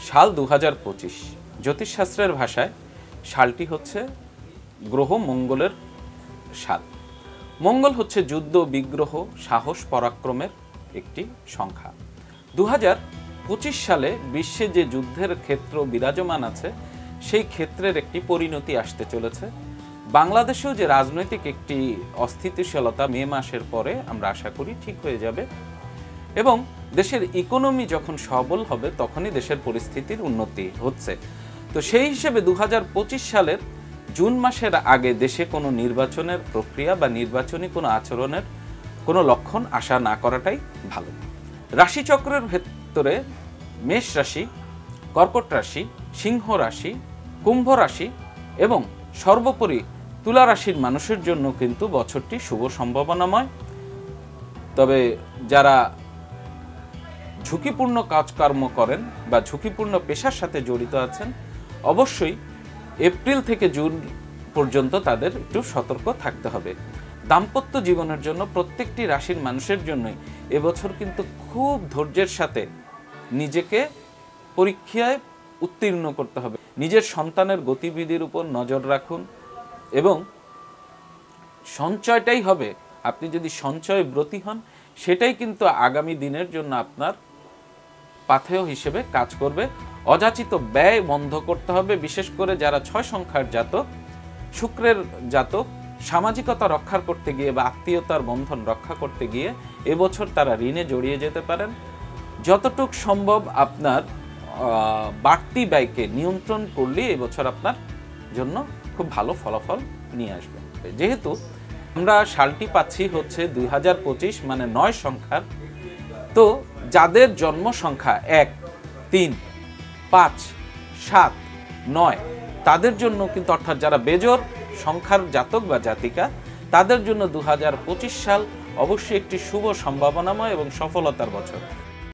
সাল 2025। জ্যোতিষশাস্ত্রের ভাষায় সালটি হচ্ছে গ্রহ মঙ্গলের সাল। মঙ্গল হচ্ছে যুদ্ধ, বিগ্রহ, সাহস, পরাক্রমের একটি সংখ্যা। 2025 সালে বিশ্বে যে যুদ্ধের ক্ষেত্র বিরাজমান আছে সেই ক্ষেত্রের একটি পরিণতি আসতে চলেছে। বাংলাদেশেও যে রাজনৈতিক একটি অস্থিতিশীলতা মে মাসের পরে আমরা আশা করি ঠিক হয়ে যাবে এবং দেশের ইকোনমি যখন সবল হবে তখনই দেশের পরিস্থিতির উন্নতি হচ্ছে। তো সেই হিসেবে 2025 সালের জুন মাসের আগে দেশে কোনো নির্বাচনের প্রক্রিয়া বা নির্বাচনী কোনো আচরণের কোনো লক্ষণ আশা না করাটাই ভালো। রাশিচক্রের ভেতরে মেষ রাশি, কর্কট রাশি, সিংহ রাশি, কুম্ভ রাশি এবং সর্বোপরি তুলা রাশির মানুষের জন্য কিন্তু বছরটি শুভ সম্ভাবনাময়। তবে যারা ঝুঁকিপূর্ণ কাজকর্ম করেন বা ঝুঁকিপূর্ণ পেশার সাথে জড়িত আছেন অবশ্যই এপ্রিল থেকে জুন পর্যন্ত তাদের একটু সতর্ক থাকতে হবে। দাম্পত্য জীবনের জন্য প্রত্যেকটি রাশির মানুষের জন্যই এবছর কিন্তু খুব ধৈর্যের সাথে নিজেকে পরীক্ষায় উত্তীর্ণ করতে হবে। নিজের সন্তানের গতিবিধির উপর নজর রাখুন এবং সঞ্চয়টাই হবে, আপনি যদি সঞ্চয় ব্রতী হন সেটাই কিন্তু আগামী দিনের জন্য আপনার পাথেয় হিসেবে কাজ করবে। অযাচিত ব্যয় বন্ধ করতে হবে, বিশেষ করে যারা 6 সংখ্যার জাতক, শুক্রের জাতক, সামাজিকতা রক্ষা করতে গিয়ে বা আত্মীয়তার বন্ধন রক্ষা করতে গিয়ে এবছর তারা ঋণে জড়িয়ে যেতে পারেন। যতটুক সম্ভব আপনার বাড়তি ব্যয়কে নিয়ন্ত্রণ করলে এবছর আপনার জন্য খুব ভালো ফলাফল নিয়ে আসবে। যেহেতু আমরা সালটি পাচ্ছি হচ্ছে 2025 মানে 9 সংখ্যার, তো যাদের জন্ম সংখ্যা 1, 3, 5, 7, 9 তাদের জন্য কিন্তু অর্থাৎ যারা বেজোড় সংখ্যার জাতক বা জাতিকা তাদের জন্য 2025 সাল অবশ্যই একটি শুভ সম্ভাবনাময় এবং সফলতার বছর।